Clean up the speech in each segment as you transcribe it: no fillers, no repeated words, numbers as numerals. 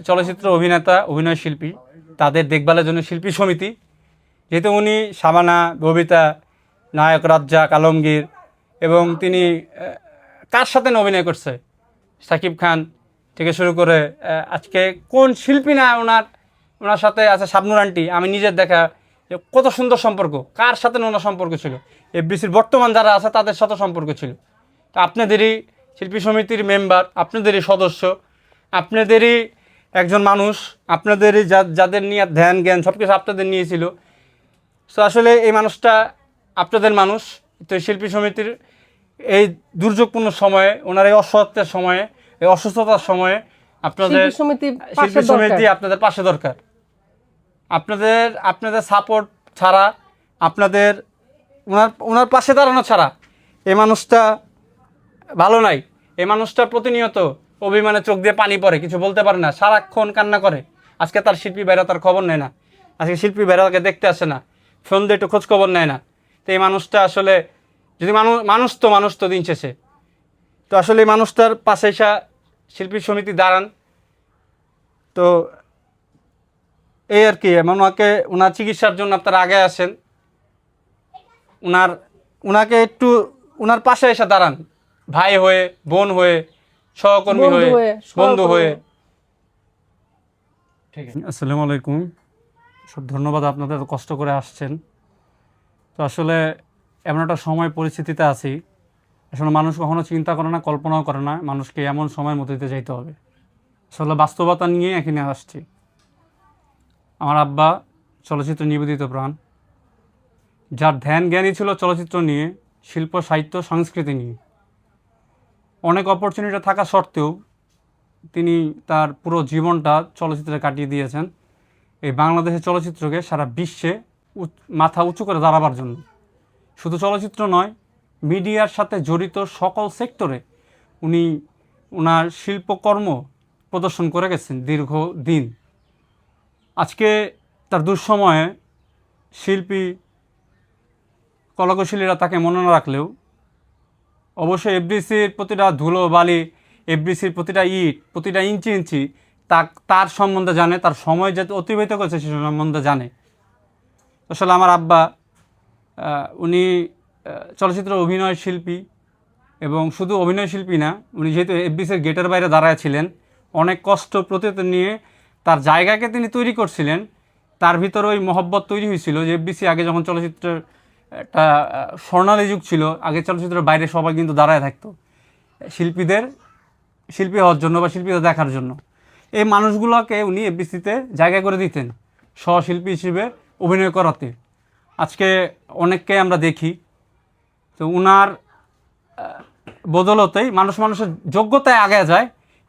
চলচ্চিত্র অভিনেতা অভিনয় শিল্পী তাদের দেখভালের জন্য শিল্পী সমিতি, যেহেতু উনি শাবানা, ববিতা, নায়ক রাজ্জাক, আলমগীর এবং তিনি কার সাথে না অভিনয় করছে, সাকিব খান থেকে শুরু করে আজকে কোন শিল্পী না ওনার সাথে আছে, শাবনূর আন্টি। আমি নিজের দেখা যে কত সুন্দর সম্পর্ক, কার সাথে ওনার সম্পর্ক ছিল, এফডিসির বর্তমান যারা আছে তাদের সাথে সম্পর্ক ছিল। তো আপনাদেরই শিল্পী সমিতির মেম্বার, আপনাদেরই সদস্য, আপনাদেরই একজন মানুষ, আপনাদেরই যাদের নিয়ে ধ্যান জ্ঞান সব কিছু আপনাদের নিয়েছিল। সো আসলে এই মানুষটা আপনাদের মানুষ। তো শিল্পী সমিতির এই দুর্যোগপূর্ণ সময়ে, ওনার এই অসহায়ত্বের সময়ে, এই অসুস্থতার সময়ে আপনাদের শিল্পী সমিতি আপনাদের পাশে দরকার। আপনাদের সাপোর্ট ছাড়া, আপনাদের ওনার পাশে দাঁড়ানো ছাড়া এই মানুষটা ভালো নাই। এই মানুষটা প্রতিনিয়ত অভিমানে চোখ দিয়ে পানি পড়ে, কিছু বলতে পারে না, সারাক্ষণ কান্না করে। আজকে তার শিল্পী ভাইরা তার খবর নেয় না, আজকে শিল্পী ভাইরা তাকে দেখতে আসে না, ফোন দিয়ে একটু খোঁজ খবর নেয় না। তো এই মানুষটা আসলে যদি মানুষ তো দিন শেষে, তো আসলে এই মানুষটার পাশে এসে শিল্পী সমিতি দাঁড়ান। তো এই আর কি, ওনাকে ওনার চিকিৎসার জন্য আপনারা আগে আসেন, ওনাকে একটু ওনার পাশে এসে দাঁড়ান, ভাই হয়ে, বোন হয়ে, সহকর্মী হয়ে, বন্ধু হয়ে। ঠিক আছে। আসসালামু আলাইকুম, সব ধন্যবাদ, আপনাদের কষ্ট করে আসছেন। তো আসলে এমন একটা সময় পরিস্থিতিতে আছি, আসলে মানুষ কখনো চিন্তা করে না, কল্পনাও করে না মানুষকে এমন সময়ের মধ্যে দিতে যাইতে হবে। আসলে বাস্তবতা নিয়ে এখানে আসছি। আমার আব্বা চলচ্চিত্র নিবেদিত প্রাণ, যার ধ্যান জ্ঞানই ছিল চলচ্চিত্র নিয়ে, শিল্প, সাহিত্য, সংস্কৃতি নিয়ে। অনেক অপরচুনিটি থাকা সত্ত্বেও তিনি তার পুরো জীবনটা চলচ্চিত্রে কাটিয়ে দিয়েছেন এই বাংলাদেশের চলচ্চিত্রকে সারা বিশ্বে মাথা উঁচু করে দাঁড়াবার জন্য। শুধু চলচ্চিত্র নয়, মিডিয়ার সাথে জড়িত সকল সেক্টরে উনি ওনার শিল্পকর্ম প্রদর্শন করে গেছেন দীর্ঘদিন। আজকে তার দুঃসময়ে শিল্পী, কলাকুশলীরা তাকে মনে না রাখলেও অবশ্যই এফডিসির প্রতিটা ধুলো বালি, এফডিসির প্রতিটা ইট, প্রতিটা ইঞ্চি ইঞ্চি তার সম্বন্ধে জানে, তার সময় যে অতিবাহিত করেছে সে সম্বন্ধে জানে। আসলে আমার আব্বা উনি চলচ্চিত্র অভিনয় শিল্পী, এবং শুধু অভিনয় শিল্পী না, উনি যেহেতু এফডিসির গেটের বাইরে দাঁড়ায় ছিলেন, অনেক কষ্ট প্রতিহত নিয়ে তার জায়গাকে তিনি তৈরি করছিলেন। তার ভিতরে ওই মহব্বত তৈরি হয়েছিল যে এফডিসি আগে যখন চলচ্চিত্রের একটা স্বর্ণালী যুগ ছিল, আগে চলচ্চিত্রের বাইরে সবাই কিন্তু দাঁড়ায় থাকতো শিল্পী হওয়ার জন্য বা শিল্পীদের দেখার জন্য। এই মানুষগুলোকে উনি এফডিসিতে জায়গা করে দিতেন সহশিল্পী হিসেবে অভিনয় করাতে। আজকে অনেককে আমরা দেখি, তো উনার বদলতেই মানুষের যোগ্যতায় আগে যায়,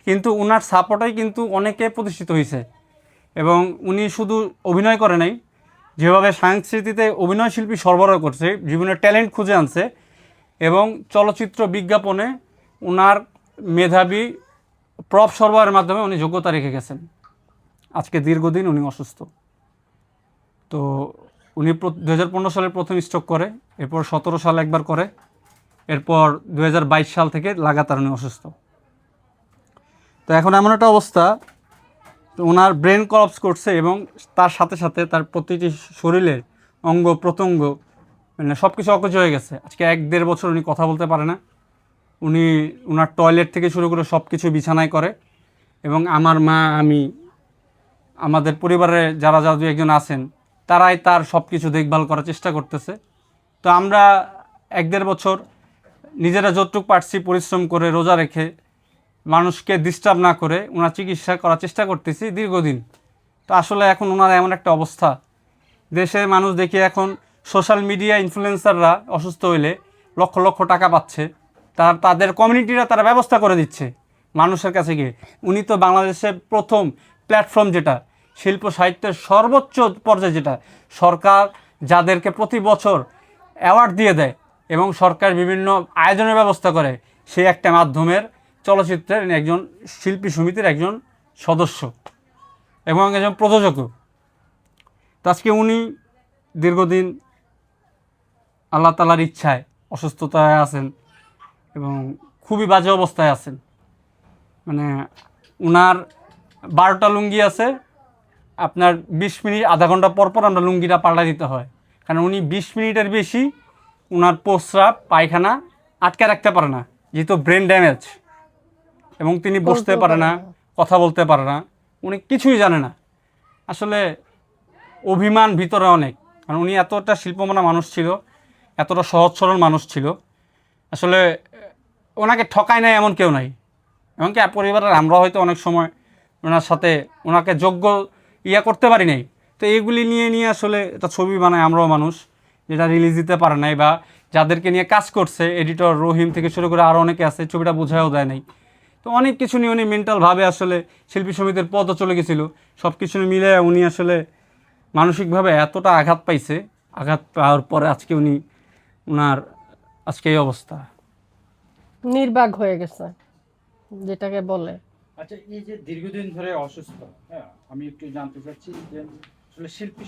কিন্তু উনার সাপোর্টেই কিন্তু অনেকে প্রতিষ্ঠিত হয়েছে। এবং উনি শুধু অভিনয় করে নাই, যেভাবে সংস্কৃতিতে অভিনয় শিল্পী সরবরাহ করছে, বিভিন্ন ট্যালেন্ট খুঁজে আনছে, এবং চলচ্চিত্র বিজ্ঞাপনে ওনার মেধাবী প্রপ সরবরাহের মাধ্যমে উনি যোগ্যতা রেখে গেছেন। আজকে দীর্ঘদিন উনি অসুস্থ। তো উনি 2015 সালে প্রথম স্ট্রোক করে, এরপর 17 সালে একবার করে, এরপর 2022 সাল থেকে লাগাতার উনি অসুস্থ। তো এখন এমন একটা অবস্থা, ওনার ব্রেন কলাপস করছে, এবং তার সাথে সাথে তার প্রতিটি শরীরের অঙ্গ প্রত্যঙ্গ মানে সব কিছু অকেজ হয়ে গেছে। আজকে 1-1.5 বছর উনি কথা বলতে পারে না। ওনার টয়লেট থেকে শুরু করে সব কিছু বিছানায় করে, এবং আমার মা, আমি, আমাদের পরিবারের যারা দু একজন আছেন, তারাই তার সব কিছু দেখভাল করার চেষ্টা করতেছে। তো আমরা 1-1.5 বছর নিজেরা যতটুকু পারছি পরিশ্রম করে, রোজা রেখে, মানুষকে ডিস্টার্ব না করে ওনার চিকিৎসা করার চেষ্টা করতেছি দীর্ঘদিন। তো আসলে এখন ওনার এমন একটা অবস্থা, দেশের মানুষ দেখি এখন সোশ্যাল মিডিয়া ইনফ্লুয়েন্সাররা অসুস্থ হইলে লক্ষ লক্ষ টাকা পাচ্ছে, তাদের কমিউনিটিরা তারা ব্যবস্থা করে দিচ্ছে মানুষের কাছে গিয়ে। উনি তো বাংলাদেশের প্রথম প্ল্যাটফর্ম, যেটা শিল্প সাহিত্যের সর্বোচ্চ পর্যায়ে, যেটা সরকার যাদেরকে প্রতি বছর অ্যাওয়ার্ড দিয়ে দেয় এবং সরকার বিভিন্ন আয়োজনের ব্যবস্থা করে, সেই একটা মাধ্যমের চলচ্চিত্রের একজন শিল্পী সমিতির একজন সদস্য এবং একজন প্রযোজকও। তো আজকে উনি দীর্ঘদিন আল্লাহ তাআলার ইচ্ছায় অসুস্থতায় আছেন এবং খুবই বাজে অবস্থায় আছেন। মানে উনার 12টা লুঙ্গি আছে, আপনার 20 মিনিট আধা ঘন্টা পর পর আমরা লুঙ্গিটা পাল্টা দিতে হয়, কারণ উনি 20 মিনিটের বেশি ওনার প্রস্রাব পায়খানা আটকে রাখতে পারে না, যেহেতু ব্রেন ড্যামেজ, এবং তিনি বসতে পারে না, কথা বলতে পারে না, উনি কিছুই জানে না। আসলে অভিমান ভিতরে অনেক, কারণ উনি এতটা শিল্পমানা মানুষ ছিল, এতটা সহজ সরল মানুষ ছিল। আসলে ওনাকে ঠকায় নাই এমন কেউ নাই, এমনকি পরিবারের আমরা হয়তো অনেক সময় ওনার সাথে ওনাকে যোগ্য করতে পারি নাই। তো এইগুলি নিয়ে আসলে একটা ছবি বানায় আমরাও মানুষ, যেটা রিলিজ দিতে পারে নাই, বা যাদেরকে নিয়ে কাজ করছে এডিটর রহিম থেকে শুরু করে আরও অনেকে আছে, ছবিটা বোঝাও দেয় নাই। তো অনেক কিছু নিয়ে উনি মেন্টালভাবে আসলে শিল্পী সমিতির পদও চলে গেছিলো। সব কিছু মিলে উনি আসলে মানসিকভাবে এতটা আঘাত পাইছে, আঘাত পাওয়ার পরে আজকে উনার আজকে এই অবস্থা, নির্বাক হয়ে গেছে যেটাকে বলে। আচ্ছা, এই যে দীর্ঘদিন ধরে অসুস্থ, হ্যাঁ, আমি একটু জানতে চাচ্ছি যে আসলে শিল্পী